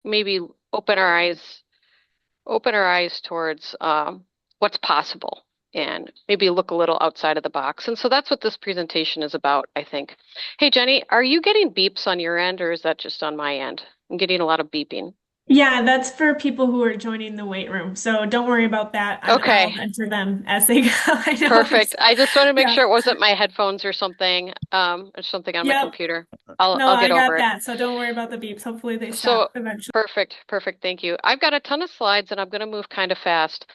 maybe open our eyes, open our eyes towards what's possible and maybe look a little outside of the box. And so that's what this presentation is about, I think. Hey, Jenny, are you getting beeps on your end or is that just on my end? I'm getting a lot of beeping. Yeah, that's for people who are joining the weight room. So don't worry about that. I'll Okay, enter them as they go. I know perfect. it's, I just want to make yeah. sure it wasn't my headphones or something on my Yep. computer. No, I'll I get over got it. that. So don't worry about the beeps. Hopefully they So stop eventually. perfect, perfect. Thank you. I've got a ton of slides and I'm going to move kind of fast.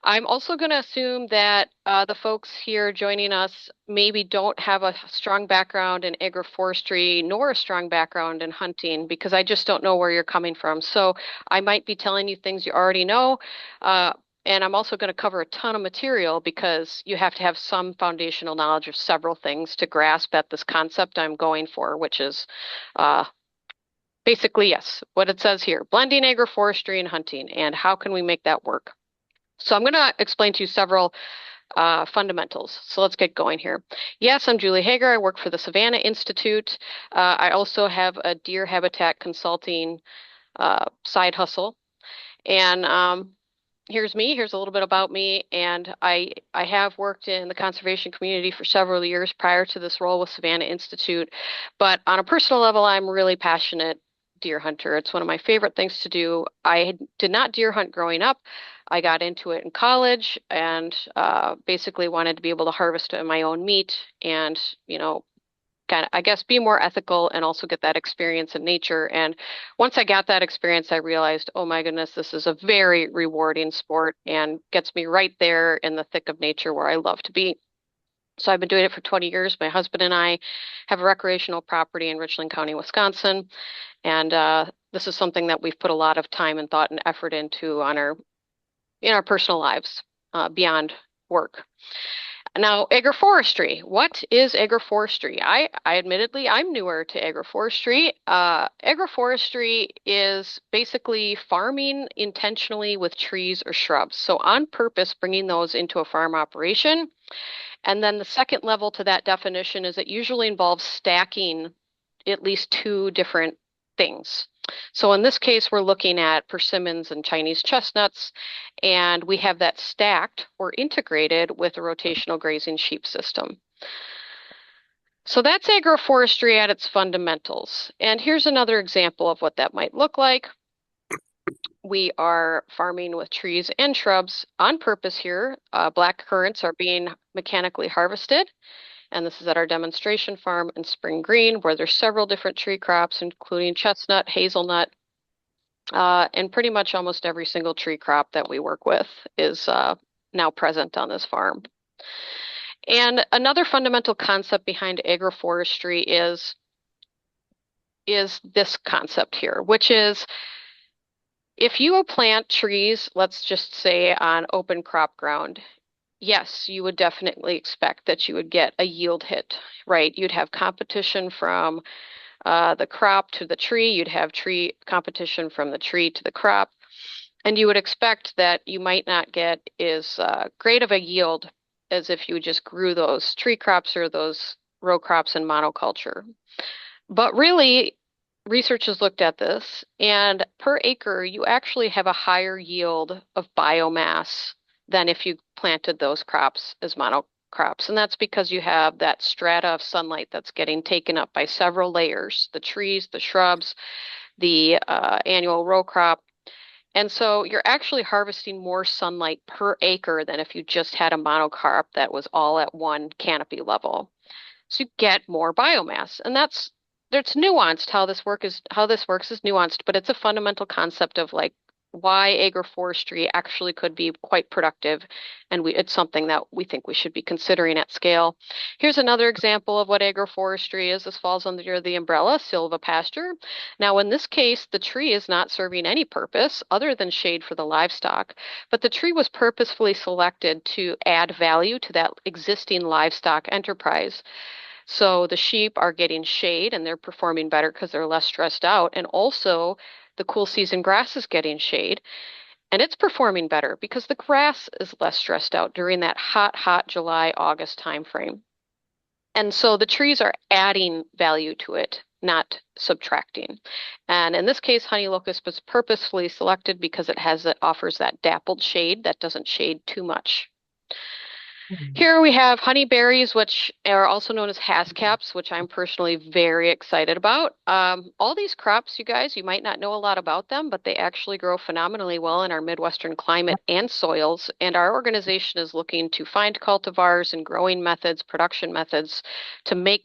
I'm also going to assume that the folks here joining us maybe don't have a strong background in agroforestry nor a strong background in hunting because I just don't know where you're coming from. So I might be telling you things you already know. Uh, and I'm also going to cover a ton of material because you have to have some foundational knowledge of several things to grasp at this concept I'm going for, which is uh, basically, yes, what it says here, blending agroforestry and hunting, and how can we make that work? So I'm going to explain to you several fundamentals. So let's get going here. Yes, I'm Julie Hager. I work for the Savanna Institute. I also have a deer habitat consulting side hustle. And here's me. Here's a little bit about me. And I have worked in the conservation community for several years prior to this role with Savanna Institute. But on a personal level, I'm really passionate deer hunter. It's one of my favorite things to do. I did not deer hunt growing up. I got into it in college and basically wanted to be able to harvest my own meat and, you know, kind of, I guess, be more ethical and also get that experience in nature. And once I got that experience, I realized, oh my goodness, this is a very rewarding sport and gets me right there in the thick of nature where I love to be. So I've been doing it for 20 years. My husband and I have a recreational property in Richland County, Wisconsin, and this is something that we've put a lot of time and thought and effort into on our in our personal lives beyond work. Now, agroforestry. What is agroforestry? I admittedly, I'm newer to agroforestry. Agroforestry is basically farming intentionally with trees or shrubs. So on purpose, bringing those into a farm operation. And then the second level to that definition is it usually involves stacking at least two different things. So in this case, we're looking at persimmons and Chinese chestnuts, and we have that stacked or integrated with a rotational grazing sheep system. So that's agroforestry at its fundamentals. And here's another example of what that might look like. We are farming with trees and shrubs on purpose here. Black currants are being mechanically harvested. And this is at our demonstration farm in Spring Green, where there's several different tree crops, including chestnut, hazelnut, and pretty much almost every single tree crop that we work with is now present on this farm. And another fundamental concept behind agroforestry is this concept here, which is if you plant trees, let's just say on open crop ground, yes, you would definitely expect that you would get a yield hit, right? You'd have competition from the crop to the tree. You'd have tree competition from the tree to the crop. And you would expect that you might not get as great of a yield as if you just grew those tree crops or those row crops in monoculture. But really, research has looked at this, and per acre, you actually have a higher yield of biomass than if you planted those crops as monocrops. And that's because you have that strata of sunlight that's getting taken up by several layers, the trees, the shrubs, the annual row crop. And so you're actually harvesting more sunlight per acre than if you just had a monocrop that was all at one canopy level. So you get more biomass. And that's nuanced how this works is nuanced, but it's a fundamental concept of like why agroforestry actually could be quite productive, and it's something that we think we should be considering at scale. Here's another example of what agroforestry is. This falls under the umbrella silvopasture. Now, in this case, the tree is not serving any purpose other than shade for the livestock, but the tree was purposefully selected to add value to that existing livestock enterprise. So the sheep are getting shade and they're performing better because they're less stressed out. And also the cool season grass is getting shade and it's performing better because the grass is less stressed out during that hot, hot July, August timeframe. And so the trees are adding value to it not subtracting. And in this case, honey locust was purposefully selected because it offers that dappled shade that doesn't shade too much. Here we have honeyberries, which are also known as hascaps, which I'm personally very excited about. All these crops, you guys, you might not know a lot about them, but they actually grow phenomenally well in our Midwestern climate and soils. And our organization is looking to find cultivars and growing methods, production methods to make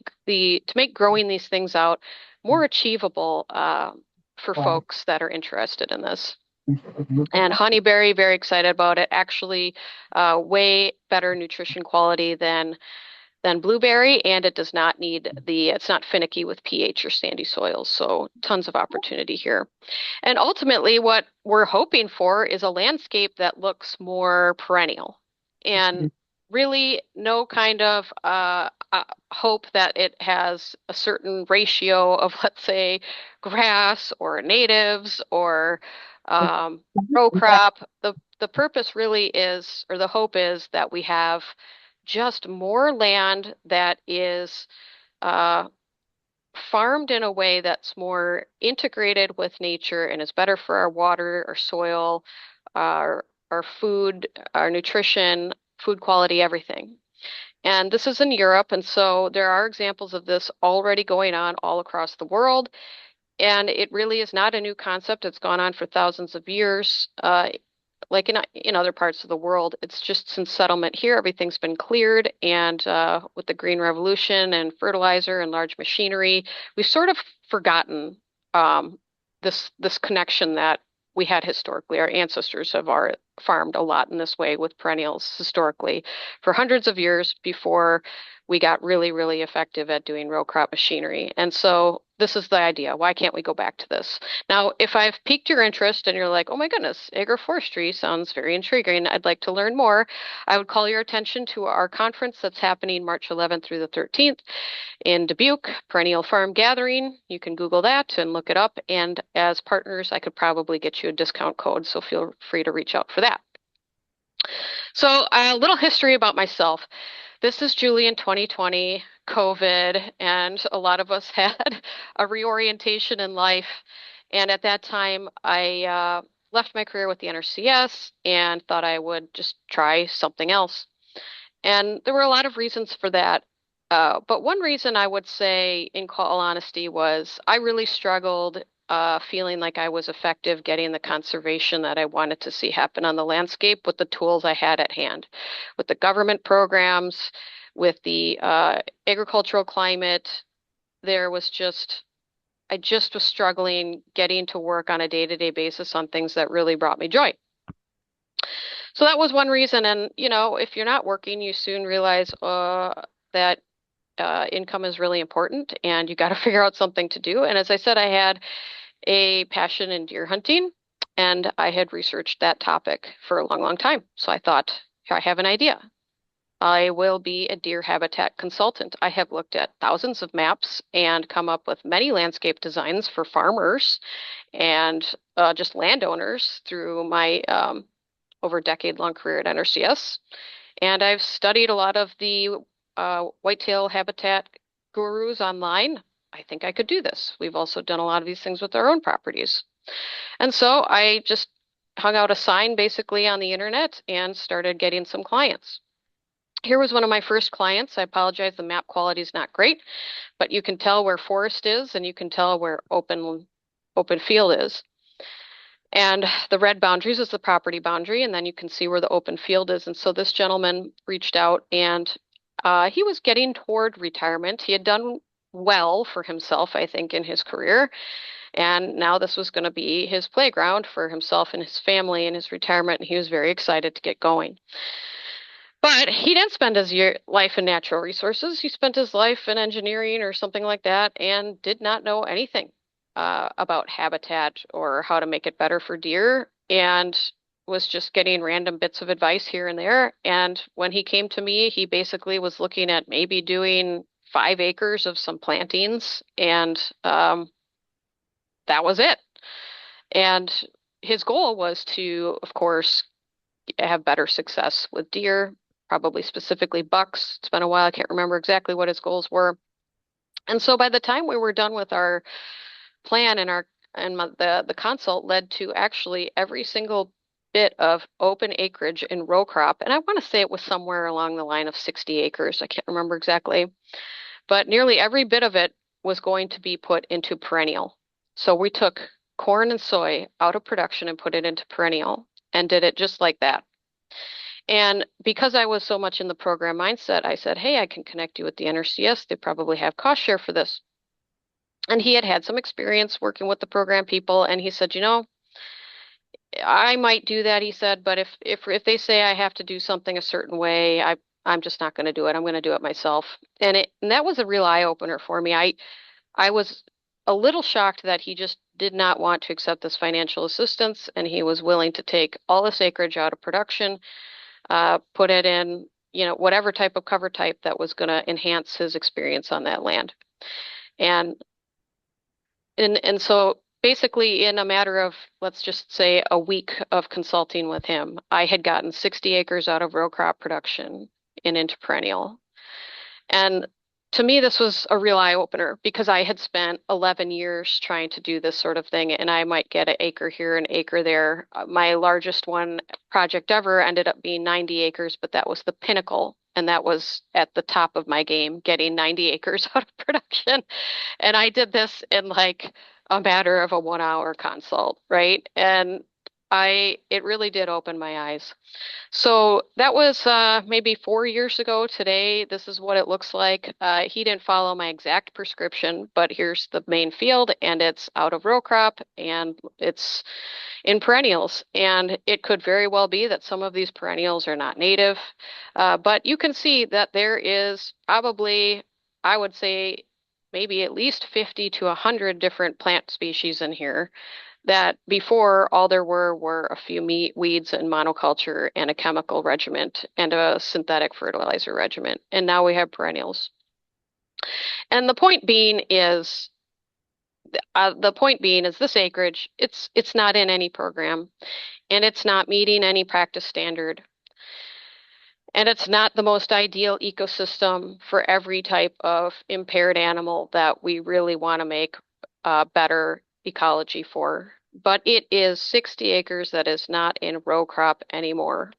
growing these things out more achievable for folks that are interested in this. And honeyberry, very excited about it. Actually, way better nutrition quality than blueberry, and it does not need it's not finicky with pH or sandy soils. So tons of opportunity here. And ultimately, what we're hoping for is a landscape that looks more perennial, and really no kind of hope that it has a certain ratio of, let's say, grass or natives or row crop. The purpose really is, or the hope is, that we have just more land that is uh, farmed in a way that's more integrated with nature and is better for our water, our soil, our food, our nutrition, food quality, everything. And this is in Europe, and so there are examples of this already going on all across the world. And it really is not a new concept. It's gone on for thousands of years. Like in other parts of the world, it's just since settlement here, everything's been cleared, and with the Green Revolution and fertilizer and large machinery, we've sort of forgotten this connection that we had historically. Our ancestors have farmed a lot in this way with perennials historically for hundreds of years before we got really, really effective at doing row crop machinery. And so this is the idea. Why can't we go back to this? Now, if I've piqued your interest and you're like, oh my goodness, agroforestry sounds very intriguing, I'd like to learn more, I would call your attention to our conference that's happening March 11th through the 13th in Dubuque, Perennial Farm Gathering. You can Google that and look it up. And as partners, I could probably get you a discount code, so feel free to reach out for that. So a little history about myself. This is Julie in 2020, COVID, and a lot of us had a reorientation in life. And at that time, I left my career with the NRCS and thought I would just try something else. And there were a lot of reasons for that. But one reason I would say, in all honesty, was I really struggled feeling like I was effective getting the conservation that I wanted to see happen on the landscape with the tools I had at hand, with the government programs, with the agricultural climate. There was just, I just was struggling getting to work on a day-to-day basis on things that really brought me joy. So that was one reason. And, if you're not working, you soon realize that income is really important and you got to figure out something to do. And as I said, I had a passion in deer hunting and I had researched that topic for a long, long time. So I thought, I have an idea. I will be a deer habitat consultant. I have looked at thousands of maps and come up with many landscape designs for farmers and just landowners through my over a decade-long career at NRCS. And I've studied a lot of the whitetail habitat gurus online. I think I could do this. We've also done a lot of these things with our own properties. And so I just hung out a sign basically on the internet and started getting some clients. Here was one of my first clients. I apologize, the map quality is not great, but you can tell where forest is and you can tell where open field is. And the red boundaries is the property boundary, and then you can see where the open field is. And so this gentleman reached out, and he was getting toward retirement. He had done well for himself, I think, in his career. And now this was going to be his playground for himself and his family in his retirement. And he was very excited to get going. But he didn't spend his life in natural resources. He spent his life in engineering or something like that and did not know anything about habitat or how to make it better for deer, and was just getting random bits of advice here and there. And when he came to me, he basically was looking at maybe doing 5 acres of some plantings, and that was it. And his goal was to, of course, have better success with deer, probably specifically bucks. It's been a while. I can't remember exactly what his goals were. And so by the time we were done with our plan and the consult led to actually every single bit of open acreage in row crop, and I want to say it was somewhere along the line of 60 acres. I can't remember exactly, but nearly every bit of it was going to be put into perennial. So we took corn and soy out of production and put it into perennial and did it just like that. And because I was so much in the program mindset, I said, hey, I can connect you with the NRCS. They probably have cost share for this. And he had had some experience working with the program people, and he said, I might do that, he said, but if they say I have to do something a certain way, I'm just not going to do it. I'm going to do it myself. And that was a real eye opener for me. I was a little shocked that he just did not want to accept this financial assistance, and he was willing to take all this acreage out of production, put it in, whatever type of cover type that was going to enhance his experience on that land. And and so basically in a matter of, let's just say, a week of consulting with him, I had gotten 60 acres out of row crop production and into perennial. And to me, this was a real eye opener because I had spent 11 years trying to do this sort of thing, and I might get an acre here, an acre there. My largest one project ever ended up being 90 acres, but that was the pinnacle. And that was at the top of my game, getting 90 acres out of production. And I did this in like a matter of a 1 hour consult, right? And it really did open my eyes. So that was maybe 4 years ago today. This is what it looks like. He didn't follow my exact prescription, but here's the main field, and it's out of row crop, and it's in perennials. And it could very well be that some of these perennials are not native, but you can see that there is probably, I would say, maybe at least 50 to 100 different plant species in here that before all there were a few weeds and monoculture and a chemical regiment and a synthetic fertilizer regiment. And now we have perennials. And the point being is this acreage, it's not in any program and it's not meeting any practice standard. And it's not the most ideal ecosystem for every type of impaired animal that we really want to make better ecology for. But it is 60 acres that is not in row crop anymore.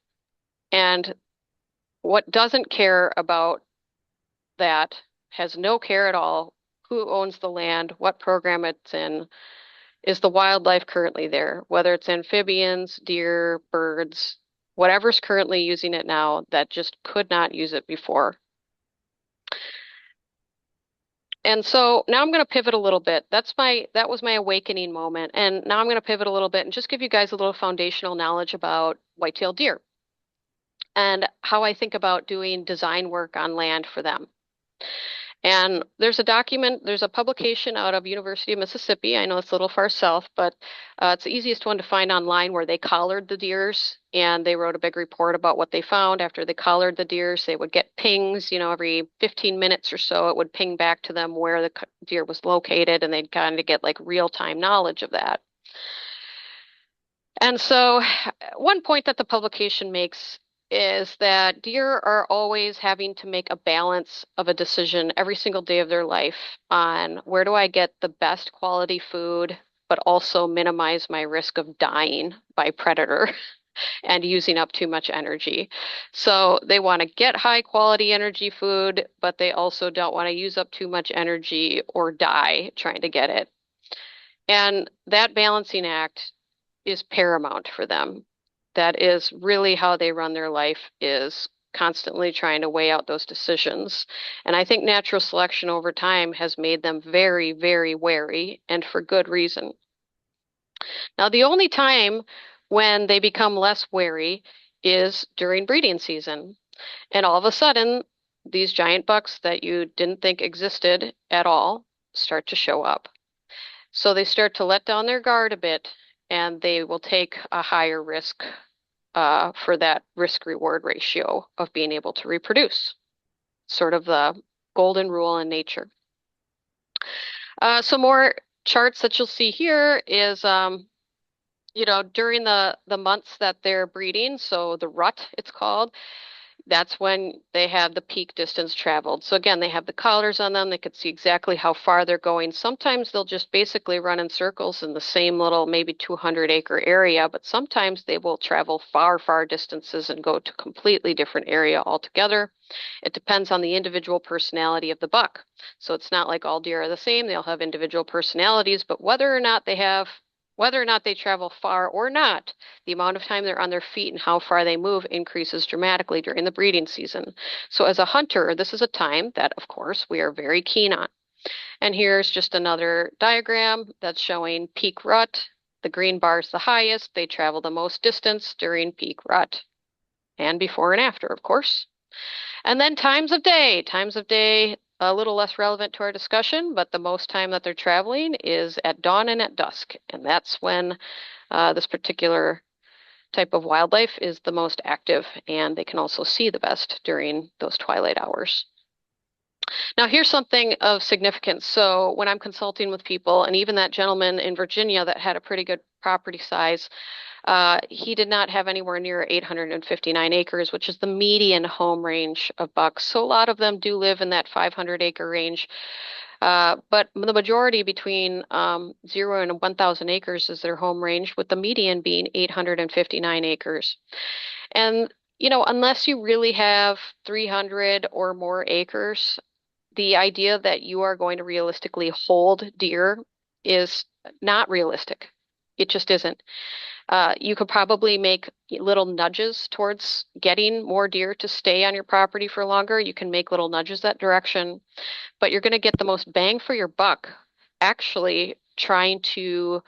And what doesn't care about that has no care at all who owns the land, what program it's in, is the wildlife currently there, whether it's amphibians, deer, birds, whatever's currently using it now that just could not use it before. And so now I'm going to pivot a little bit. That was my awakening moment. And now I'm going to pivot a little bit and just give you guys a little foundational knowledge about white-tailed deer and how I think about doing design work on land for them. And there's a publication out of University of Mississippi. I know it's a little far south, but it's the easiest one to find online where they collared the deers and they wrote a big report about what they found after they collared the deers. They would get pings, every 15 minutes or so, it would ping back to them where the deer was located, and they'd kind of get like real-time knowledge of that. And so one point that the publication makes is that deer are always having to make a balance of a decision every single day of their life on where do I get the best quality food, but also minimize my risk of dying by predator and using up too much energy. So they want to get high quality energy food, but they also don't want to use up too much energy or die trying to get it. And that balancing act is paramount for them. That is really how they run their life, is constantly trying to weigh out those decisions. And I think natural selection over time has made them very, very wary, and for good reason. Now, the only time when they become less wary is during breeding season. And all of a sudden, these giant bucks that you didn't think existed at all start to show up. So they start to let down their guard a bit, and they will take a higher risk for that risk reward ratio of being able to reproduce, sort of the golden rule in nature. Some more charts that you'll see here is, during the months that they're breeding, so the rut, it's called, That's when they have the peak distance traveled. So again, they have the collars on them. They could see exactly how far they're going. Sometimes they'll just basically run in circles in the same little, maybe 200-acre area, but sometimes they will travel far, far distances and go to completely different area altogether. It depends on the individual personality of the buck. So it's not like all deer are the same. They'll have individual personalities, but whether or not they travel far or not, the amount of time they're on their feet and how far they move increases dramatically during the breeding season. So as a hunter, this is a time that, of course, we are very keen on. And here's just another diagram that's showing peak rut. The green bar is the highest. They travel the most distance during peak rut and before and after, of course. And then times of day. Times of day, a little less relevant to our discussion, but the most time that they're traveling is at dawn and at dusk. And that's when this particular type of wildlife is the most active, and they can also see the best during those twilight hours. Now, here's something of significance. So when I'm consulting with people, and even that gentleman in Virginia that had a pretty good property size, he did not have anywhere near 859 acres, which is the median home range of bucks. So a lot of them do live in that 500-acre range. But the majority between 0 and 1,000 acres is their home range, with the median being 859 acres. And, unless you really have 300 or more acres, the idea that you are going to realistically hold deer is not realistic. It just isn't. You could probably make little nudges towards getting more deer to stay on your property for longer. You can make little nudges that direction, but you're going to get the most bang for your buck actually trying to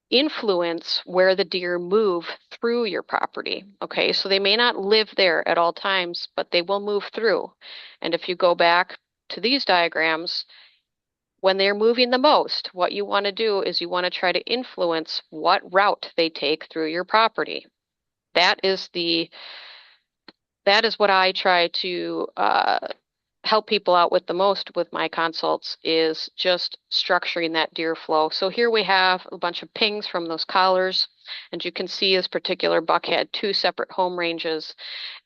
influence where the deer move through your property. Okay, so they may not live there at all times, but they will move through. And if you go back to these diagrams, when they're moving the most, what you want to do is you want to try to influence what route they take through your property. That is what I try to help people out with the most with my consults, is just structuring that deer flow. So here we have a bunch of pings from those collars, and you can see this particular buck had two separate home ranges.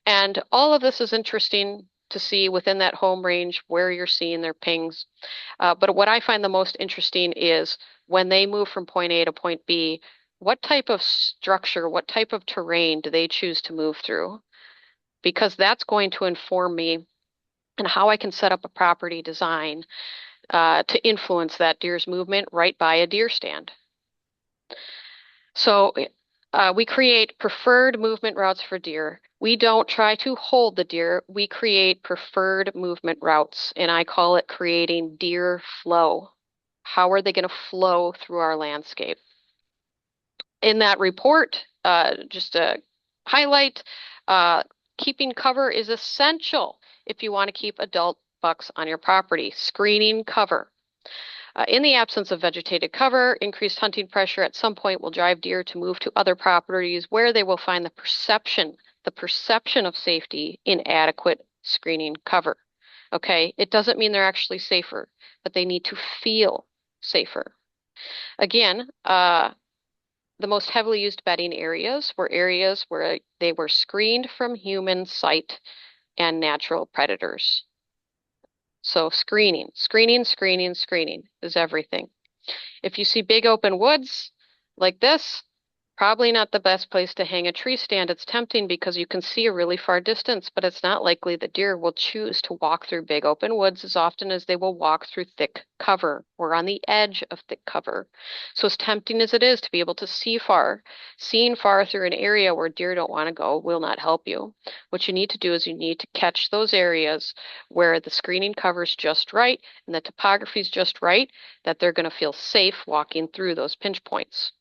And all of this is interesting to see within that home range where you're seeing their pings. But what I find the most interesting is when they move from point A to point B, what type of structure, what type of terrain do they choose to move through? Because that's going to inform me and how I can set up a property design to influence that deer's movement right by a deer stand. So we create preferred movement routes for deer. We don't try to hold the deer. We create preferred movement routes, and I call it creating deer flow. How are they going to flow through our landscape? In that report, just a highlight, keeping cover is essential if you want to keep adult bucks on your property. Screening cover. In the absence of vegetated cover, increased hunting pressure at some point will drive deer to move to other properties where they will find the perception of safety in adequate screening cover. Okay, it doesn't mean they're actually safer, but they need to feel safer. Again, the most heavily used bedding areas where they were screened from human sight and natural predators. So screening is everything. If you see big open woods like this, probably not the best place to hang a tree stand. It's tempting because you can see a really far distance, but it's not likely the deer will choose to walk through big open woods as often as they will walk through thick cover or on the edge of thick cover. So as tempting as it is to be able to see far, seeing far through an area where deer don't want to go will not help you. What you need to do is you need to catch those areas where the screening cover is just right and the topography is just right, that they're going to feel safe walking through those pinch points.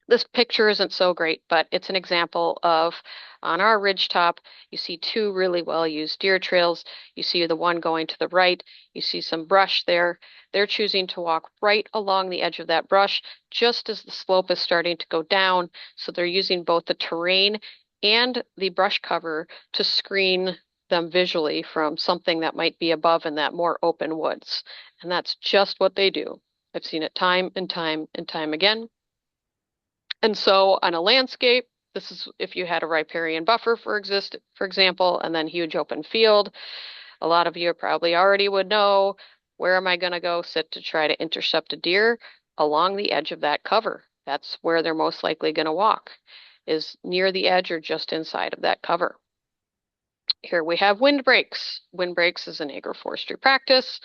This picture isn't so great, but it's an example of on our ridge top, you see two really well-used deer trails. You see the one going to the right. You see some brush there. They're choosing to walk right along the edge of that brush just as the slope is starting to go down. So they're using both the terrain and the brush cover to screen them visually from something that might be above in that more open woods. And that's just what they do. I've seen it time and time and time again. And so on a landscape, This is if you had a riparian buffer for example, and then huge open field. A lot of you probably already would know, where am I going to go sit to try to intercept a deer? Along the edge of that cover. That's where they're most likely going to walk, is near the edge or just inside of that cover. Here we have windbreaks. Windbreaks is an agroforestry practice.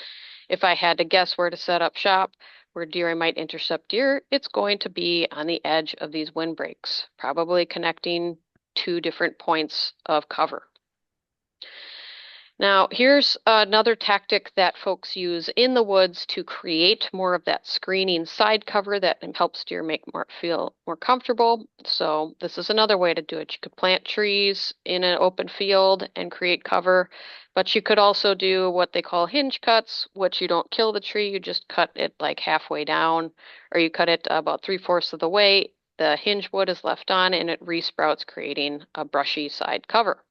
If I had to guess where to set up shop, where deer might intercept deer, it's going to be on the edge of these windbreaks, probably connecting two different points of cover. Now, here's another tactic that folks use in the woods to create more of that screening side cover that helps deer feel more comfortable. So this is another way to do it. You could plant trees in an open field and create cover, but you could also do what they call hinge cuts, which you don't kill the tree, you just cut it like halfway down, or you cut it about 3/4 of the way. The hinge wood is left on and it resprouts, creating a brushy side cover.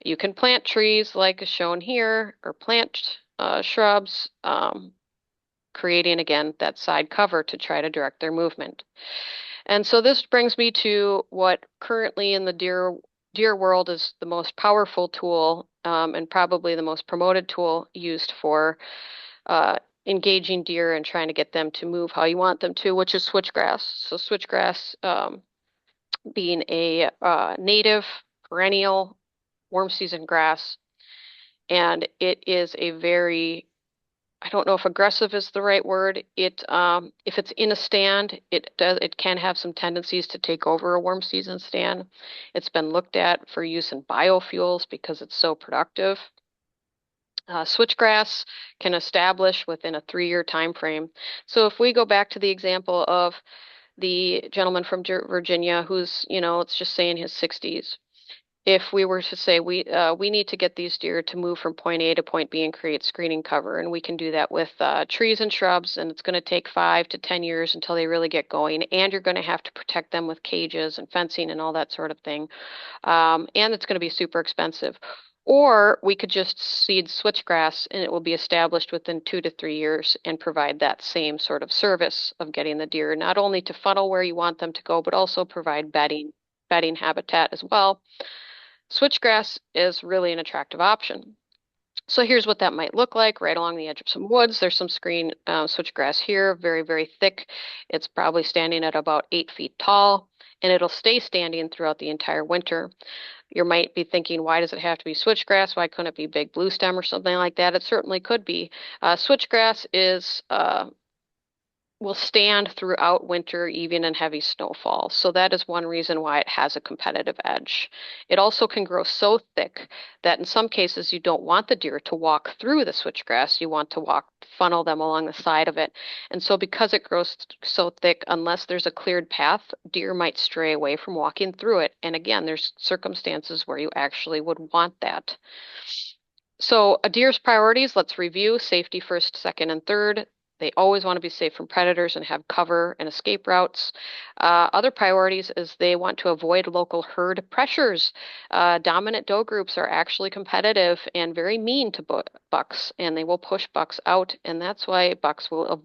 You can plant trees like is shown here, or plant shrubs, creating again that side cover to try to direct their movement. And so this brings me to what currently in the deer world is the most powerful tool, and probably the most promoted tool used for engaging deer and trying to get them to move how you want them to, which is switchgrass. So switchgrass, being a native perennial warm season grass, and it is a very, I don't know if aggressive is the right word. If it's in a stand, it can have some tendencies to take over a warm season stand. It's been looked at for use in biofuels because it's so productive. Switchgrass can establish within a 3-year time frame. So if we go back to the example of the gentleman from Virginia who's, let's just say in his 60s, if we were to say we need to get these deer to move from point A to point B and create screening cover, and we can do that with trees and shrubs, and it's going to take 5 to 10 years until they really get going, and you're going to have to protect them with cages and fencing and all that sort of thing, and it's going to be super expensive. Or we could just seed switchgrass and it will be established within 2 to 3 years and provide that same sort of service of getting the deer not only to funnel where you want them to go, but also provide bedding habitat as well. Switchgrass is really an attractive option. So here's what that might look like right along the edge of some woods. There's some screen switchgrass here, very, very thick. It's probably standing at about 8 feet tall, and it'll stay standing throughout the entire winter. You might be thinking, why does it have to be switchgrass? Why couldn't it be big blue stem or something like that? It certainly could be. Switchgrass will stand throughout winter, even in heavy snowfall. So that is one reason why it has a competitive edge. It also can grow so thick that in some cases you don't want the deer to walk through the switchgrass. You want to funnel them along the side of it. And so because it grows so thick, unless there's a cleared path, deer might stray away from walking through it. And again, there's circumstances where you actually would want that. So a deer's priorities, let's review: safety first, second, and third. They always want to be safe from predators and have cover and escape routes. Other priorities is they want to avoid local herd pressures. Dominant doe groups are actually competitive and very mean to bucks, and they will push bucks out, and that's why bucks will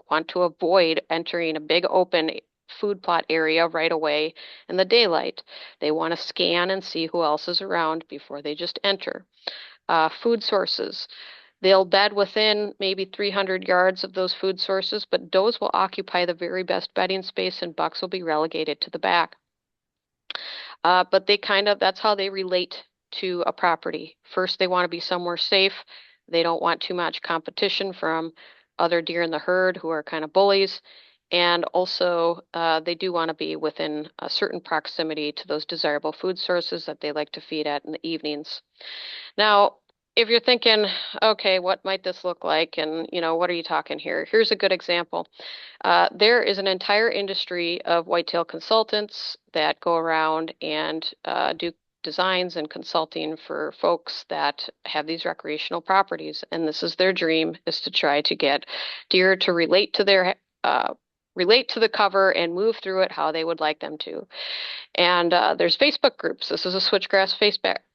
want to avoid entering a big open food plot area right away in the daylight. They want to scan and see who else is around before they just enter. Food sources. They'll bed within maybe 300 yards of those food sources, but does will occupy the very best bedding space and bucks will be relegated to the back. But that's how they relate to a property. First, they want to be somewhere safe. They don't want too much competition from other deer in the herd who are kind of bullies. And also, they do want to be within a certain proximity to those desirable food sources that they like to feed at in the evenings. Now, if you're thinking, okay, what might this look like? And, what are you talking here? Here's a good example. There is an entire industry of whitetail consultants that go around and do designs and consulting for folks that have these recreational properties. And this is their dream, is to try to get deer to relate to the cover and move through it how they would like them to. And there's Facebook groups. This is a switchgrass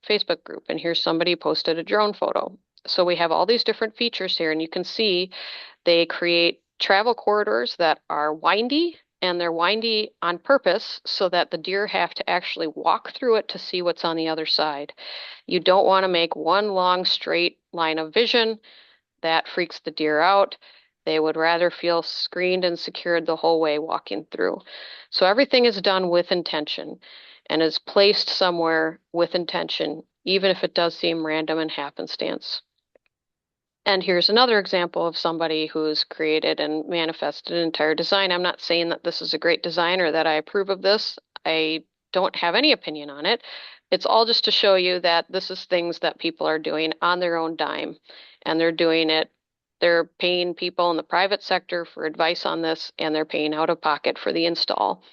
Facebook group, and here's somebody posted a drone photo. So we have all these different features here, and you can see they create travel corridors that are windy, and they're windy on purpose so that the deer have to actually walk through it to see what's on the other side. You don't want to make one long straight line of vision. That freaks the deer out. They would rather feel screened and secured the whole way walking through. So everything is done with intention and is placed somewhere with intention, even if it does seem random and happenstance. And here's another example of somebody who's created and manifested an entire design. I'm not saying that this is a great design or that I approve of this. I don't have any opinion on it. It's all just to show you that this is things that people are doing on their own dime, and they're doing it. They're paying people in the private sector for advice on this, and they're paying out of pocket for the install.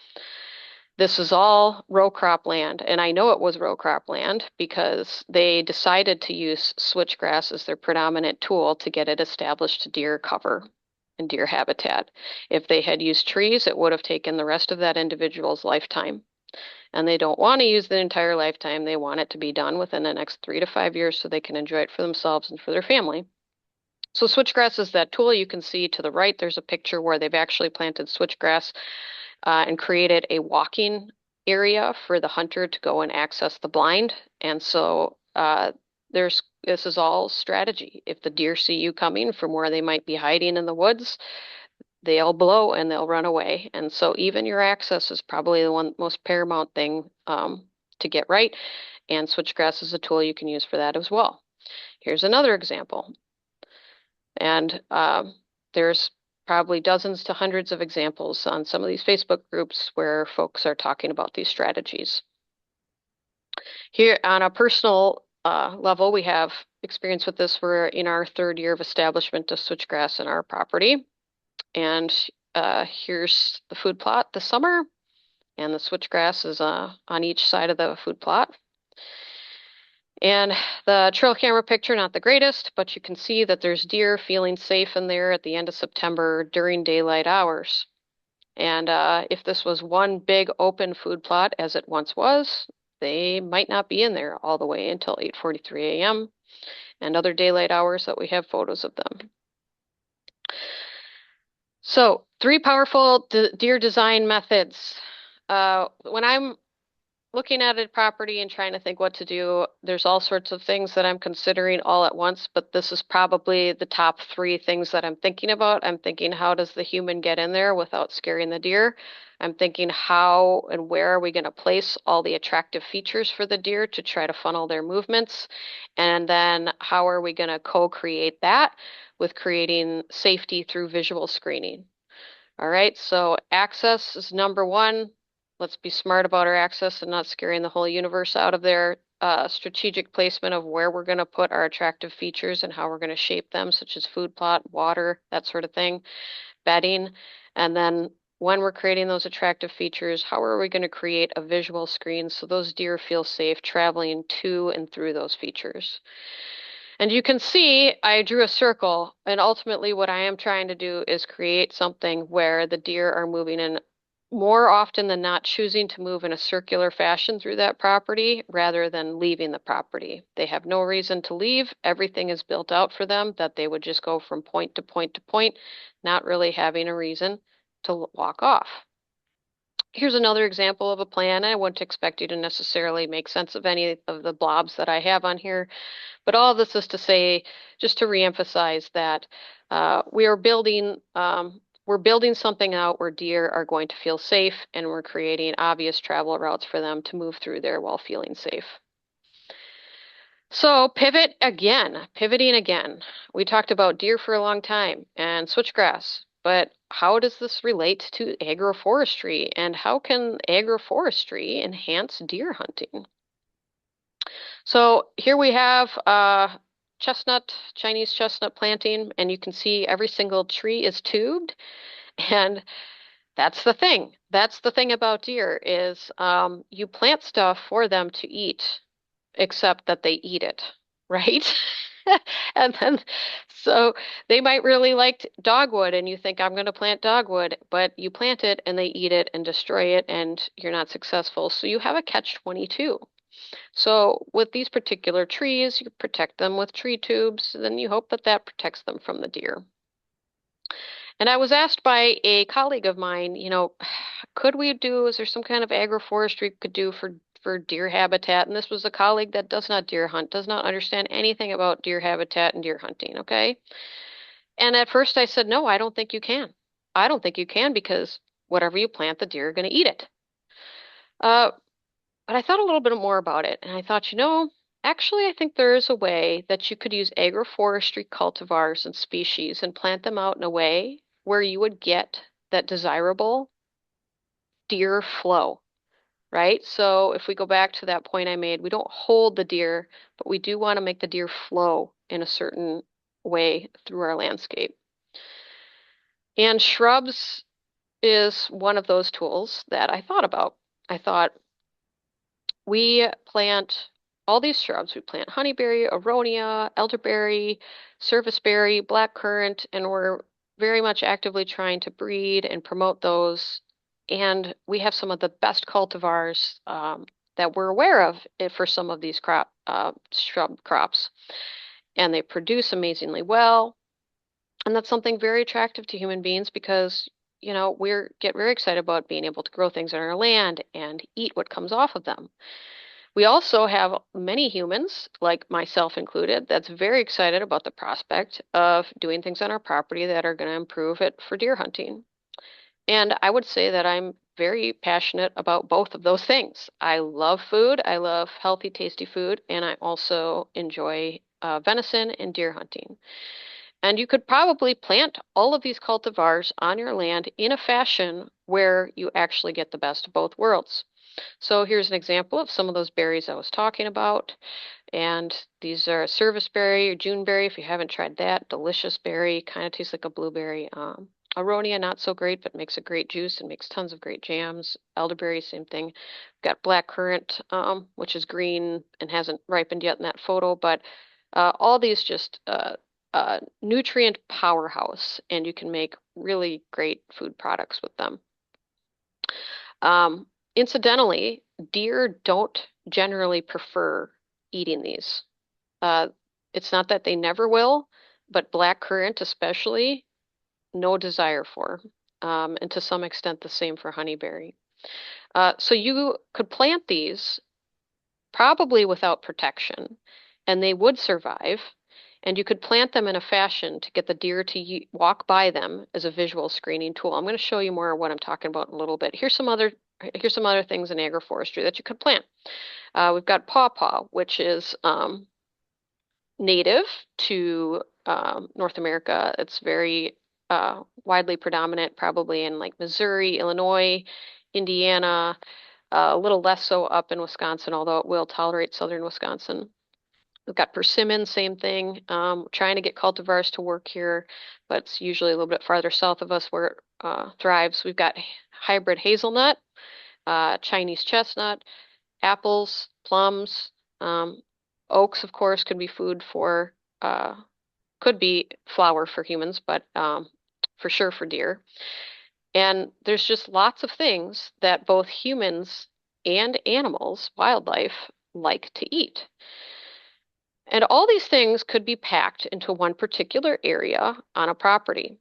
This is all row crop land, and I know it was row crop land because they decided to use switchgrass as their predominant tool to get it established to deer cover and deer habitat. If they had used trees, it would have taken the rest of that individual's lifetime. And they don't want to use the entire lifetime. They want it to be done within the next 3 to 5 years so they can enjoy it for themselves and for their family. So switchgrass is that tool. You can see to the right, there's a picture where they've actually planted switchgrass and created a walking area for the hunter to go and access the blind. And so this is all strategy. If the deer see you coming from where they might be hiding in the woods, they'll blow and they'll run away. And so even your access is probably the one most paramount thing to get right. And switchgrass is a tool you can use for that as well. Here's another example. And there's probably dozens to hundreds of examples on some of these Facebook groups where folks are talking about these strategies. Here on a personal level, we have experience with this. We're in our 3rd year of establishment of switchgrass in our property. And here's the food plot this summer, and the switchgrass is on each side of the food plot. And the trail camera picture, not the greatest, but you can see that there's deer feeling safe in there at the end of September during daylight hours. And if this was one big open food plot, as it once was, they might not be in there all the way until 8:43 a.m. and other daylight hours that we have photos of them. So 3 powerful deer design methods. When I'm looking at a property and trying to think what to do, there's all sorts of things that I'm considering all at once, but this is probably the top 3 things that I'm thinking about. I'm thinking, how does the human get in there without scaring the deer? I'm thinking, how and where are we going to place all the attractive features for the deer to try to funnel their movements? And then how are we going to co-create that with creating safety through visual screening? All right, so access is number 1. Let's be smart about our access and not scaring the whole universe out of there. Strategic placement of where we're going to put our attractive features and how we're going to shape them, such as food plot, water, that sort of thing, bedding. And then when we're creating those attractive features, how are we going to create a visual screen so those deer feel safe traveling to and through those features? And you can see I drew a circle, and ultimately what I am trying to do is create something where the deer are moving in more often than not, choosing to move in a circular fashion through that property rather than leaving the property. They have no reason to leave. Everything is built out for them that they would just go from point to point to point, not really having a reason to walk off. Here's another example of a plan. I wouldn't expect you to necessarily make sense of any of the blobs that I have on here, but all of this is to say, just to reemphasize that we're building something out where deer are going to feel safe, and we're creating obvious travel routes for them to move through there while feeling safe. So pivoting again. We talked about deer for a long time and switchgrass, but how does this relate to agroforestry, and how can agroforestry enhance deer hunting? So here we have Chinese chestnut planting, and you can see every single tree is tubed. And that's the thing. That's the thing about deer is you plant stuff for them to eat, except that they eat it, right? And then, so they might really like dogwood, and you think, I'm going to plant dogwood, but you plant it and they eat it and destroy it, and you're not successful. So you have a catch-22. So with these particular trees, you protect them with tree tubes, then you hope that that protects them from the deer. And I was asked by a colleague of mine, is there some kind of agroforestry we could do for deer habitat? And this was a colleague that does not deer hunt, does not understand anything about deer habitat and deer hunting, okay? And at first I said, no, I don't think you can. I don't think you can because whatever you plant, the deer are going to eat it. Uh, but I thought a little bit more about it, and I thought, actually, I think there is a way that you could use agroforestry cultivars and species and plant them out in a way where you would get that desirable deer flow, right? So if we go back to that point I made, we don't hold the deer, but we do want to make the deer flow in a certain way through our landscape. And shrubs is one of those tools that I thought about. I thought, we plant all these shrubs. We plant honeyberry, aronia, elderberry, serviceberry, blackcurrant, and we're very much actively trying to breed and promote those. And we have some of the best cultivars that we're aware of for some of these shrub crops. And they produce amazingly well. And that's something very attractive to human beings because, we get very excited about being able to grow things on our land and eat what comes off of them. We also have many humans, like myself included, that's very excited about the prospect of doing things on our property that are going to improve it for deer hunting. And I would say that I'm very passionate about both of those things. I love food, I love healthy, tasty food, and I also enjoy venison and deer hunting. And you could probably plant all of these cultivars on your land in a fashion where you actually get the best of both worlds. So here's an example of some of those berries I was talking about. And these are serviceberry or Juneberry. If you haven't tried that, delicious berry, kind of tastes like a blueberry. Aronia, not so great, but makes a great juice and makes tons of great jams. Elderberry, same thing. Got blackcurrant, which is green and hasn't ripened yet in that photo, but all these just nutrient powerhouse, and you can make really great food products with them. Incidentally, deer don't generally prefer eating these. Uh, it's not that they never will, but black currant especially, no desire for. And to some extent, the same for honeyberry. So you could plant these probably without protection, and they would survive. And you could plant them in a fashion to get the deer to walk by them as a visual screening tool. I'm going to show you more of what I'm talking about in a little bit. Here's some other things in agroforestry that you could plant. We've got pawpaw, which is native to North America. It's very widely predominant, probably in like Missouri, Illinois, Indiana, a little less so up in Wisconsin, although it will tolerate southern Wisconsin. We've got persimmon, same thing. Trying to get cultivars to work here, but it's usually a little bit farther south of us where it thrives. We've got hybrid hazelnut, Chinese chestnut, apples, plums, oaks, of course, could be flour for humans, but for sure for deer. And there's just lots of things that both humans and animals, wildlife, like to eat. And all these things could be packed into one particular area on a property.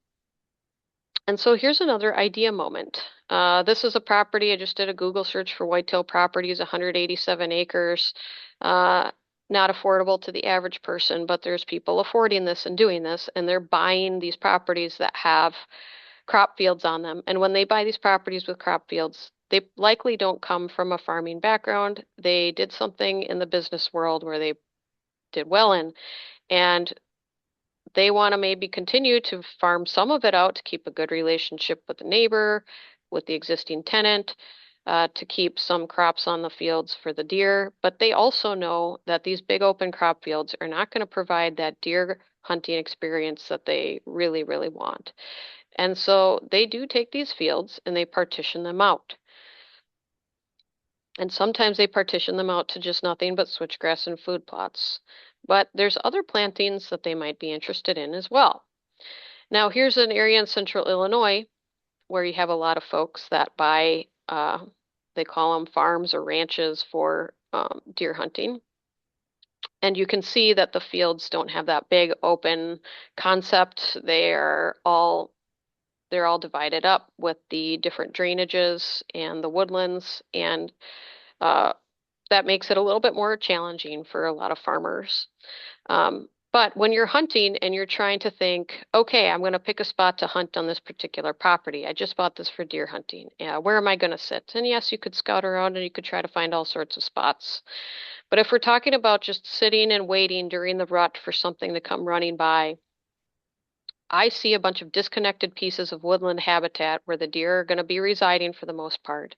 And so here's another idea moment. This is a property. I just did a Google search for whitetail properties, 187 acres. Not affordable to the average person, but there's people affording this and doing this, and they're buying these properties that have crop fields on them. And when they buy these properties with crop fields, they likely don't come from a farming background. They did something in the business world where they did well in, and they want to maybe continue to farm some of it out to keep a good relationship with the neighbor, with the existing tenant, to keep some crops on the fields for the deer. But they also know that these big open crop fields are not going to provide that deer hunting experience that they really, really want. And so they do take these fields and they partition them out. And sometimes they partition them out to just nothing but switchgrass and food plots. But there's other plantings that they might be interested in as well. Now, here's an area in central Illinois where you have a lot of folks that buy, they call them farms or ranches for deer hunting. And you can see that the fields don't have that big open concept. They are all they're all divided up with the different drainages and the woodlands, and uh, that makes it a little bit more challenging for a lot of farmers. But when you're hunting and you're trying to think, okay, I'm going to pick a spot to hunt on this particular property. I just bought this for deer hunting. Where am I going to sit? And yes, you could scout around and you could try to find all sorts of spots. But if we're talking about just sitting and waiting during the rut for something to come running by, I see a bunch of disconnected pieces of woodland habitat where the deer are going to be residing for the most part.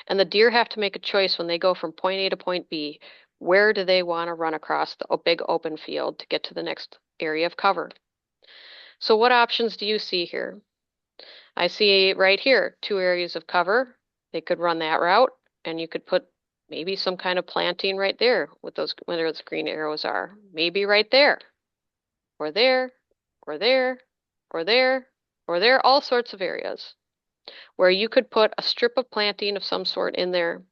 And the deer have to make a choice when they go from point A to point B. Where do they want to run across the big open field to get to the next area of cover? So what options do you see here? I see right here 2 areas of cover. They could run that route, and you could put maybe some kind of planting right there with those where those green arrows are. Maybe right there, or there, or there, or there, or there, all sorts of areas where you could put a strip of planting of some sort in there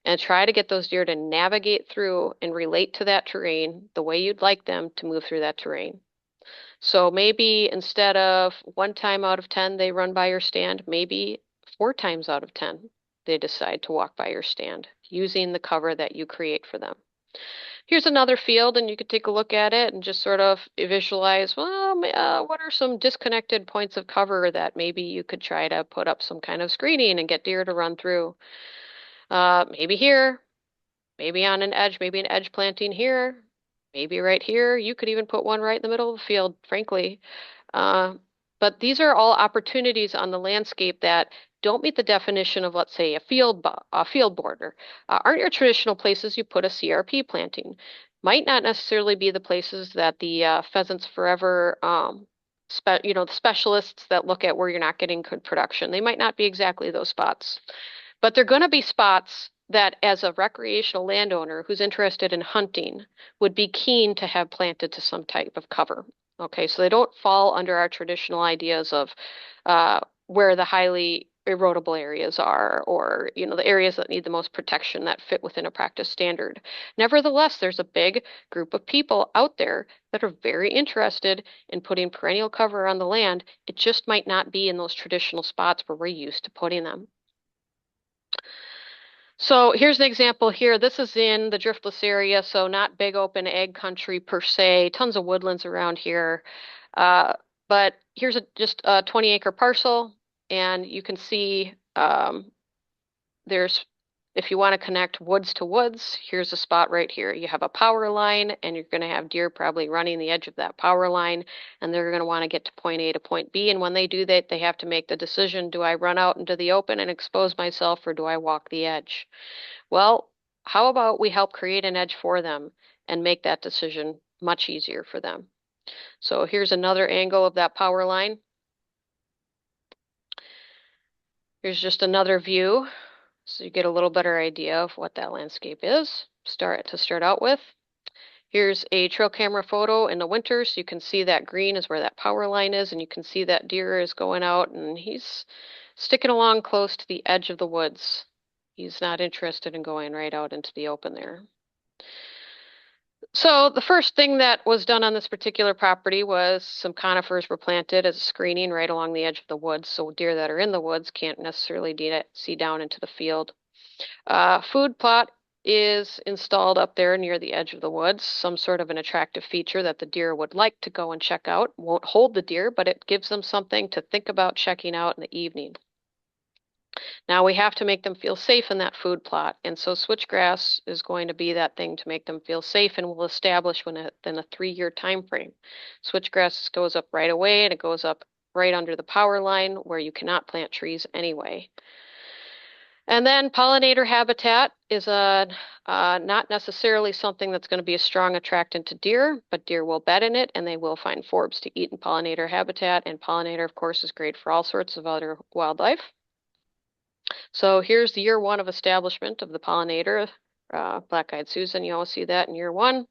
and try to get those deer to navigate through and relate to that terrain the way you'd like them to move through that terrain. So maybe instead of 1 time out of 10 they run by your stand, maybe 4 times out of 10 they decide to walk by your stand using the cover that you create for them. Here's another field, and you could take a look at it and just sort of visualize, well, what are some disconnected points of cover that maybe you could try to put up some kind of screening and get deer to run through. Maybe here, maybe on an edge, maybe an edge planting here, maybe right here. You could even put one right in the middle of the field, frankly. Uh, but these are all opportunities on the landscape that don't meet the definition of, let's say, a field border. Aren't your traditional places you put a CRP planting. Might not necessarily be the places that the Pheasants Forever, the specialists that look at where you're not getting good production. They might not be exactly those spots. But they're going to be spots that, as a recreational landowner who's interested in hunting, would be keen to have planted to some type of cover. Okay, so they don't fall under our traditional ideas of where the highly erodible areas are, or the areas that need the most protection that fit within a practice standard. Nevertheless, there's a big group of people out there that are very interested in putting perennial cover on the land. It just might not be in those traditional spots where we're used to putting them. So here's an example here. This is in the driftless area, so not big open ag country per se, tons of woodlands around here. Uh, but here's just a 20-acre parcel, and you can see there's, if you want to connect woods to woods, here's a spot right here. You have a power line, and you're going to have deer probably running the edge of that power line, and they're going to want to get to point A to point B. And when they do that, they have to make the decision, do I run out into the open and expose myself, or do I walk the edge? Well, how about we help create an edge for them and make that decision much easier for them? So here's another angle of that power line. Here's just another view, so you get a little better idea of what that landscape is. To start out with. Here's a trail camera photo in the winter, so you can see that green is where that power line is, and you can see that deer is going out, and he's sticking along close to the edge of the woods. He's not interested in going right out into the open there. So the first thing that was done on this particular property was some conifers were planted as a screening right along the edge of the woods, so deer that are in the woods can't necessarily see down into the field. Food plot is installed up there near the edge of the woods, some sort of an attractive feature that the deer would like to go and check out. Won't hold the deer, but it gives them something to think about checking out in the evening. Now we have to make them feel safe in that food plot, and so switchgrass is going to be that thing to make them feel safe, and will establish within a 3-year time frame. Switchgrass goes up right away, and it goes up right under the power line where you cannot plant trees anyway. And then pollinator habitat is not necessarily something that's going to be a strong attractant to deer, but deer will bed in it, and they will find forbs to eat in pollinator habitat. And pollinator, of course, is great for all sorts of other wildlife. So here's the year 1 of establishment of the pollinator, black-eyed Susan. You all see that in year 1.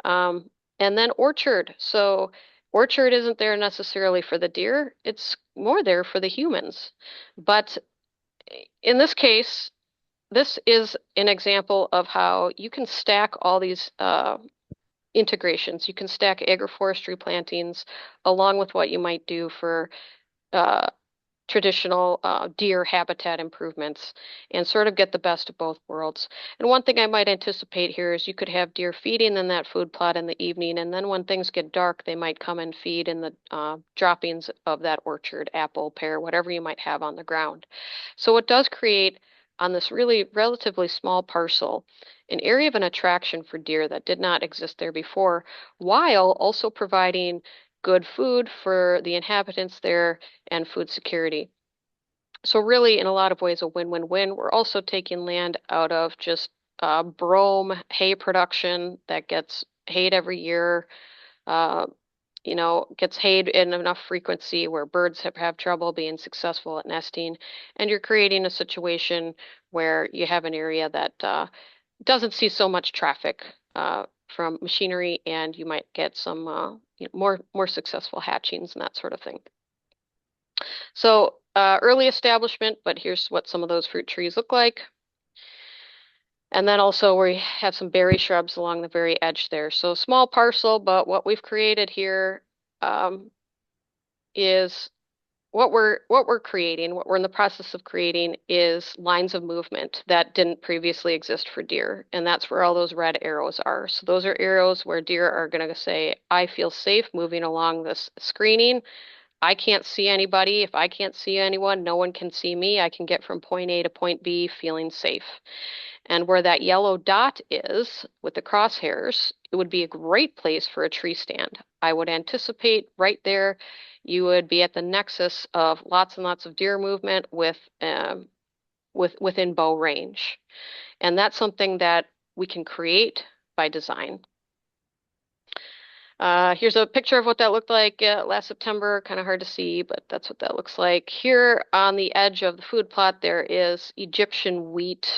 And then orchard. So orchard isn't there necessarily for the deer. It's more there for the humans. But in this case, this is an example of how you can stack all these integrations. You can stack agroforestry plantings along with what you might do for traditional deer habitat improvements and sort of get the best of both worlds. And one thing I might anticipate here is you could have deer feeding in that food plot in the evening, and then when things get dark, they might come and feed in the droppings of that orchard, apple, pear, whatever you might have on the ground. So it does create on this really relatively small parcel an area of an attraction for deer that did not exist there before, while also providing good food for the inhabitants there and food security. So really, in a lot of ways, a win-win-win. We're also taking land out of just brome hay production that gets hayed every year, uh, gets hayed in enough frequency where birds have trouble being successful at nesting. And you're creating a situation where you have an area that doesn't see so much traffic from machinery, and you might get some more successful hatchings and that sort of thing. So early establishment, but here's what some of those fruit trees look like. And then also we have some berry shrubs along the very edge there. So small parcel, but what we've created here um, is what we're creating, what we're in the process of creating is lines of movement that didn't previously exist for deer. And that's where all those red arrows are. So those are arrows where deer are going to say, I feel safe moving along this screening. I can't see anybody. If I can't see anyone, no one can see me. I can get from point A to point B feeling safe. And where that yellow dot is with the crosshairs, it would be a great place for a tree stand. I would anticipate right there you would be at the nexus of lots and lots of deer movement within bow range. And that's something that we can create by design. Here's a picture of what that looked like last September. Kind of hard to see, but that's what that looks like. Here on the edge of the food plot, there is Egyptian wheat,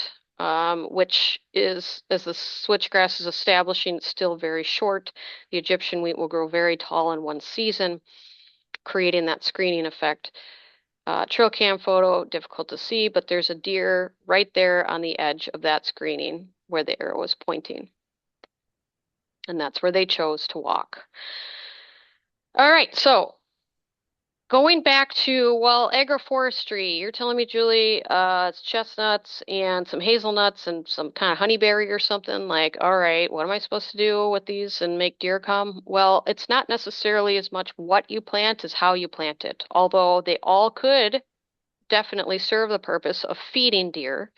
which is, as the switchgrass is establishing, still very short. The Egyptian wheat will grow very tall in one season, creating that screening effect. Trail cam photo, difficult to see, but there's a deer right there on the edge of that screening where the arrow is pointing. And that's where they chose to walk. All right, so going back to, well, agroforestry, you're telling me, Julie, it's chestnuts and some hazelnuts and some kind of honeyberry or something. Like, all right, what am I supposed to do with these and make deer come? Well, it's not necessarily as much what you plant as how you plant it, although they all could definitely serve the purpose of feeding deer.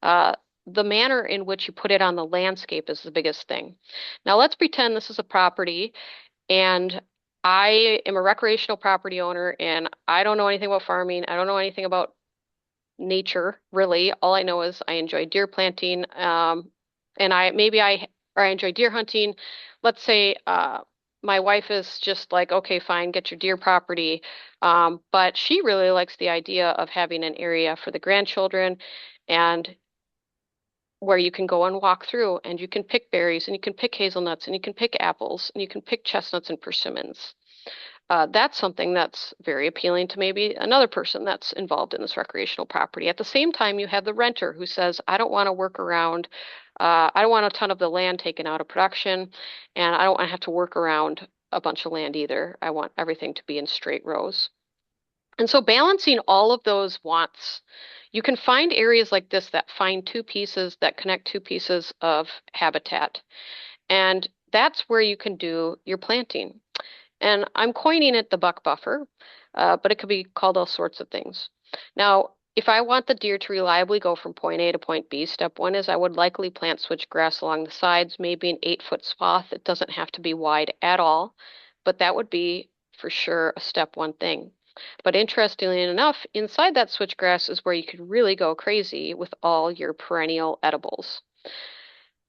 Uh, the manner in which you put it on the landscape is the biggest thing. Now, let's pretend this is a property and I am a recreational property owner and I don't know anything about farming. I don't know anything about nature, really. All I know is I enjoy deer planting, and I enjoy deer hunting. Let's say my wife is just like, okay, fine, get your deer property. But she really likes the idea of having an area for the grandchildren and where you can go and walk through and you can pick berries and you can pick hazelnuts and you can pick apples and you can pick chestnuts and persimmons. That's something that's very appealing to maybe another person that's involved in this recreational property. At the same time, you have the renter who says, I don't want to work around, I don't want a ton of the land taken out of production, and I don't want to have to work around a bunch of land either. I want everything to be in straight rows. And so balancing all of those wants, you can find areas like this that find two pieces that connect two pieces of habitat. And that's where you can do your planting. And I'm coining it the buck buffer, but it could be called all sorts of things. Now, if I want the deer to reliably go from point A to point B, step one is I would likely plant switchgrass along the sides, maybe an 8-foot swath. It doesn't have to be wide at all, but that would be for sure a step one thing. But interestingly enough, inside that switchgrass is where you could really go crazy with all your perennial edibles.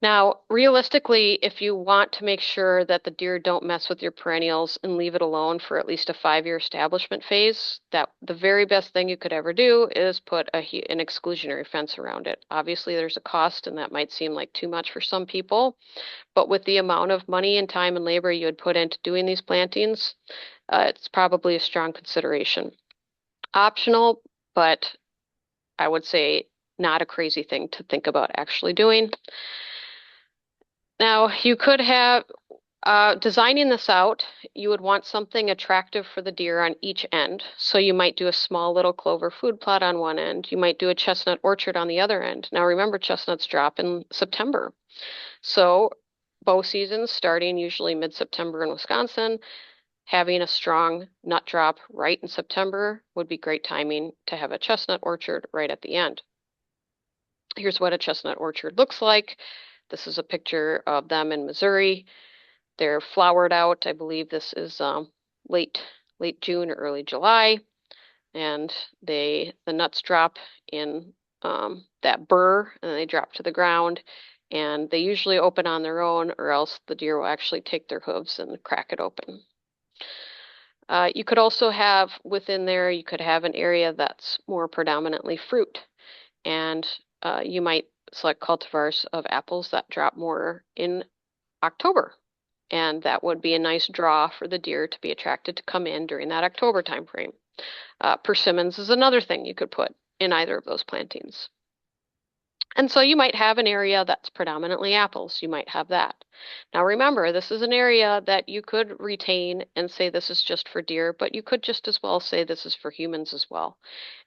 Now, realistically, if you want to make sure that the deer don't mess with your perennials and leave it alone for at least a 5-year establishment phase, that the very best thing you could ever do is put an exclusionary fence around it. Obviously, there's a cost, and that might seem like too much for some people, but with the amount of money and time and labor you would put into doing these plantings, it's probably a strong consideration. Optional, but I would say not a crazy thing to think about actually doing. Now, you could have Designing this out, you would want something attractive for the deer on each end. So you might do a small little clover food plot on one end. You might do a chestnut orchard on the other end. Now remember, chestnuts drop in September. So bow season starting usually mid-September in Wisconsin. Having a strong nut drop right in September would be great timing to have a chestnut orchard right at the end. Here's what a chestnut orchard looks like. This is a picture of them in Missouri. They're flowered out. I believe this is late late June or early July, and the nuts drop in that burr, and they drop to the ground. And they usually open on their own, or else the deer will actually take their hooves and crack it open. You could also have within there, you could have an area that's more predominantly fruit, and you might select cultivars of apples that drop more in October. And that would be a nice draw for the deer to be attracted to come in during that October time frame. Persimmons is another thing you could put in either of those plantings. And so you might have an area that's predominantly apples. You might have that. Now remember, this is an area that you could retain and say this is just for deer, but you could just as well say this is for humans as well.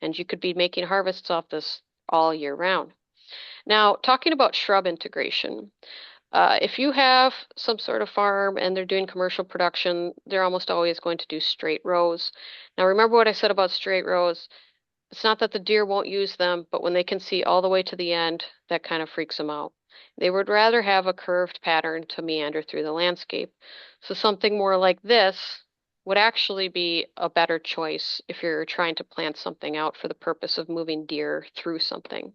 And you could be making harvests off this all year round. Now, talking about shrub integration, if you have some sort of farm and they're doing commercial production, they're almost always going to do straight rows. Now, remember what I said about straight rows? It's not that the deer won't use them, but when they can see all the way to the end, that kind of freaks them out. They would rather have a curved pattern to meander through the landscape. So something more like this would actually be a better choice if you're trying to plant something out for the purpose of moving deer through something.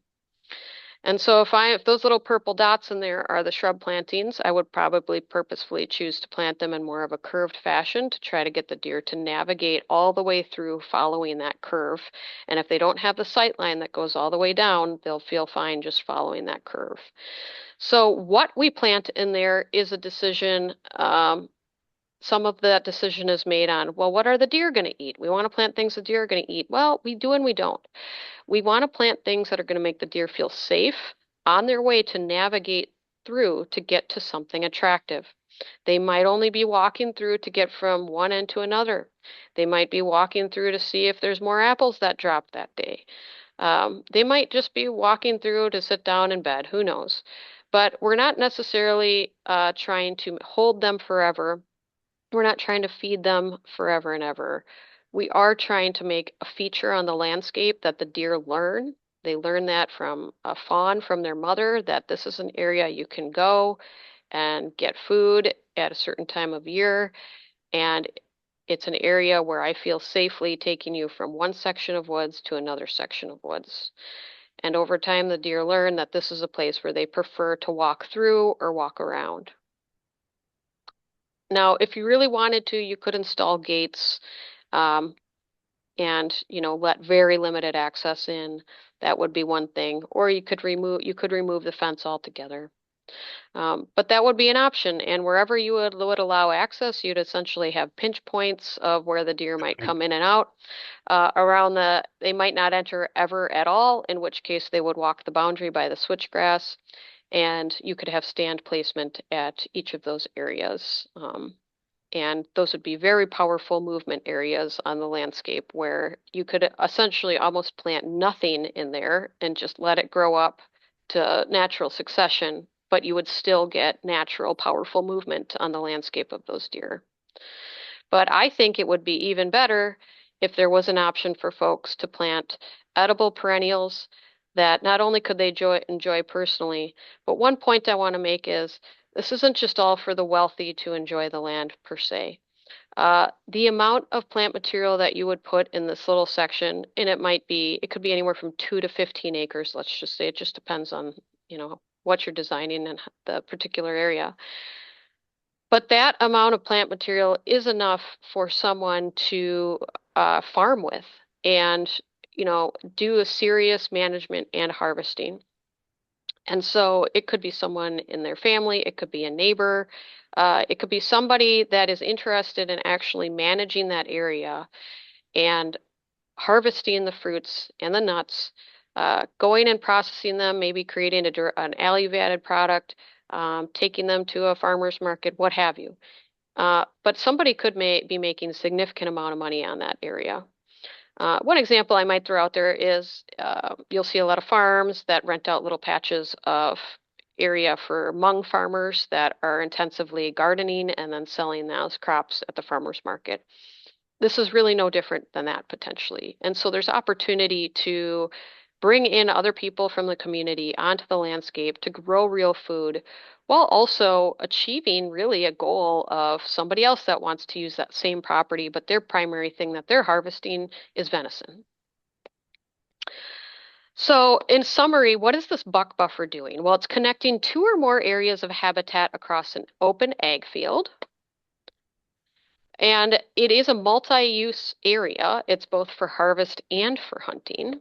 And so if those little purple dots in there are the shrub plantings, I would probably purposefully choose to plant them in more of a curved fashion to try to get the deer to navigate all the way through following that curve. And if they don't have the sight line that goes all the way down, they'll feel fine just following that curve. So what we plant in there is a decision. Some of that decision is made on, well, what are the deer going to eat? We want to plant things the deer are going to eat. Well, we do and we don't. We want to plant things that are going to make the deer feel safe on their way to navigate through to get to something attractive. They might only be walking through to get from one end to another. They might be walking through to see if there's more apples that drop that day. They might just be walking through to sit down in bed. Who knows? But we're not necessarily trying to hold them forever. We're not trying to feed them forever and ever. We are trying to make a feature on the landscape that the deer learn. They learn that from a fawn from their mother, that this is an area you can go and get food at a certain time of year. And it's an area where I feel safely taking you from one section of woods to another section of woods. And over time, the deer learn that this is a place where they prefer to walk through or walk around. Now, if you really wanted to, you could install gates um, and let very limited access in. That would be one thing. Or you could remove the fence altogether. But that would be an option. And wherever you would allow access, you'd essentially have pinch points of where the deer might come in and out. They might not enter ever at all, in which case they would walk the boundary by the switchgrass, and you could have stand placement at each of those areas. And those would be very powerful movement areas on the landscape where you could essentially almost plant nothing in there and just let it grow up to natural succession, but you would still get natural, powerful movement on the landscape of those deer. But I think it would be even better if there was an option for folks to plant edible perennials that not only could they enjoy personally, but one point I want to make is this isn't just all for the wealthy to enjoy the land per se. The amount of plant material that you would put in this little section, and it could be anywhere from 2 to 15 acres, let's just say. It just depends on, what you're designing and the particular area. But that amount of plant material is enough for someone to farm with and, do a serious management and harvesting. And so it could be someone in their family, it could be a neighbor, it could be somebody that is interested in actually managing that area and harvesting the fruits and the nuts, going and processing them, maybe creating an value-added product, taking them to a farmer's market, what have you. But somebody could be making a significant amount of money on that area. One example I might throw out there is you'll see a lot of farms that rent out little patches of area for mung farmers that are intensively gardening and then selling those crops at the farmer's market. This is really no different than that potentially. And so there's opportunity to bring in other people from the community onto the landscape to grow real food while also achieving really a goal of somebody else that wants to use that same property, but their primary thing that they're harvesting is venison. So, in summary, what is this buck buffer doing? Well, it's connecting two or more areas of habitat across an open ag field. And it is a multi-use area. It's both for harvest and for hunting.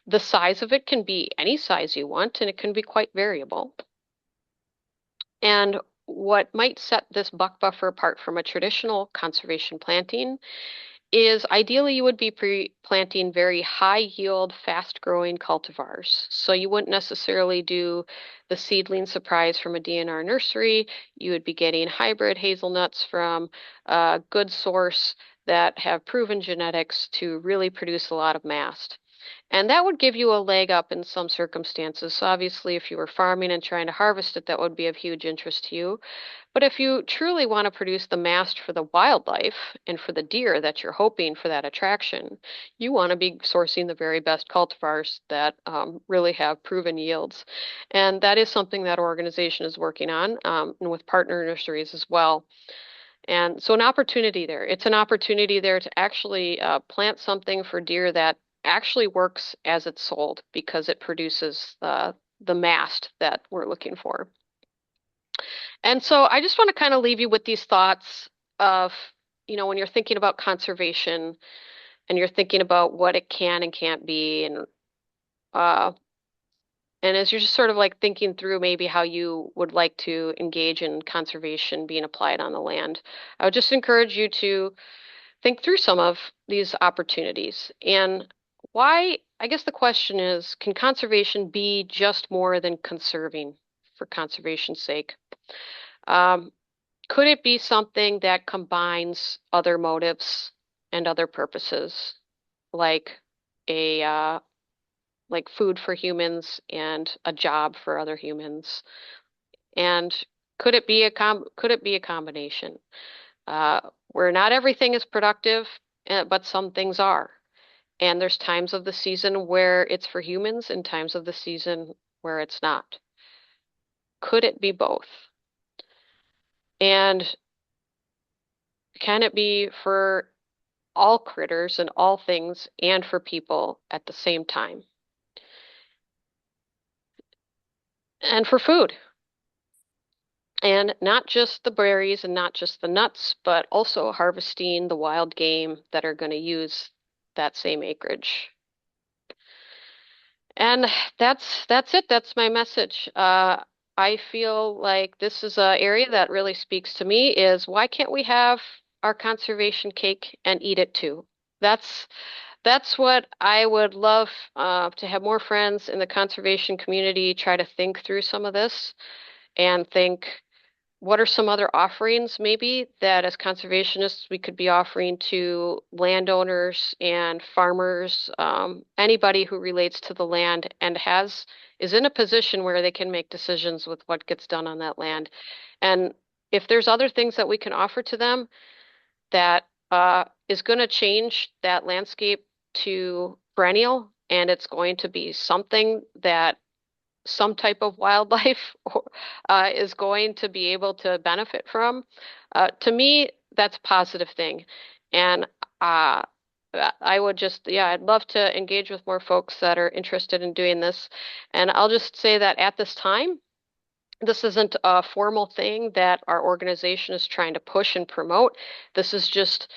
The size of it can be any size you want, and it can be quite variable. And what might set this buck buffer apart from a traditional conservation planting is ideally you would be planting very high yield, fast growing cultivars. So you wouldn't necessarily do the seedling surprise from a DNR nursery. You would be getting hybrid hazelnuts from a good source that have proven genetics to really produce a lot of mast. And that would give you a leg up in some circumstances. So obviously, if you were farming and trying to harvest it, that would be of huge interest to you. But if you truly want to produce the mast for the wildlife and for the deer that you're hoping for that attraction, you want to be sourcing the very best cultivars that really have proven yields. And that is something that organization is working on, and with partner nurseries as well. And so an opportunity there. It's an opportunity there to actually plant something for deer that actually works as it's sold because it produces the mast that we're looking for. And so I just want to kind of leave you with these thoughts of, when you're thinking about conservation and you're thinking about what it can and can't be, uh, and as you're just sort of like thinking through maybe how you would like to engage in conservation being applied on the land, I would just encourage you to think through some of these opportunities. And why, I guess the question is, can conservation be just more than conserving for conservation's sake? Um, could it be something that combines other motives and other purposes, like a like food for humans and a job for other humans? And could it be a combination? Where not everything is productive, but some things are. And there's times of the season where it's for humans and times of the season where it's not. Could it be both? And can it be for all critters and all things and for people at the same time? And for food. And not just the berries and not just the nuts, but also harvesting the wild game that are going to use that same acreage. And that's it. That's my message. I feel like this is an area that really speaks to me is why can't we have our conservation cake and eat it too? That's that's what I would love to have more friends in the conservation community try to think through some of this and think what are some other offerings maybe that as conservationists we could be offering to landowners and farmers, anybody who relates to the land and is in a position where they can make decisions with what gets done on that land. And if there's other things that we can offer to them that is going to change that landscape to perennial, and it's going to be something that some type of wildlife is going to be able to benefit from. To me, that's a positive thing. And uh, I would just, yeah, I'd love to engage with more folks that are interested in doing this. And I'll just say that at this time, this isn't a formal thing that our organization is trying to push and promote. This is just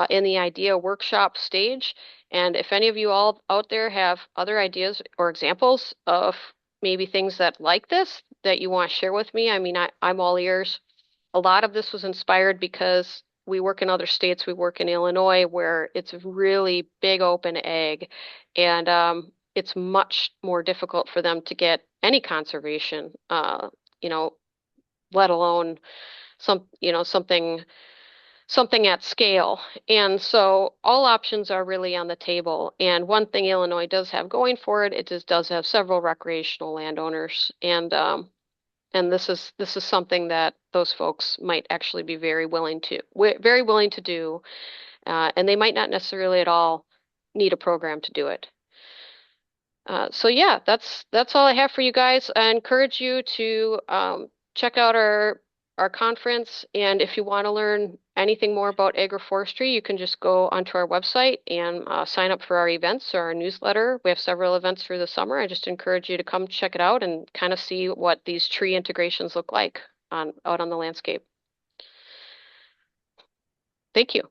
in the idea workshop stage. And if any of you all out there have other ideas or examples of maybe things that like this that you want to share with me, I mean, I'm all ears. A lot of this was inspired because we work in other states. We work in Illinois where it's really big open ag, and it's much more difficult for them to get any conservation you know, let alone something at scale. And so all options are really on the table. And one thing Illinois does have going for it, it just does have several recreational landowners. And this is something that those folks might actually be very willing to do, and they might not necessarily at all need a program to do it. So yeah, that's all I have for you guys. I encourage you to check out our conference, and if you want to learn anything more about agroforestry, you can just go onto our website and sign up for our events or our newsletter. We have several events for the summer. I just encourage you to come check it out and kind of see what these tree integrations look like out on the landscape. Thank you.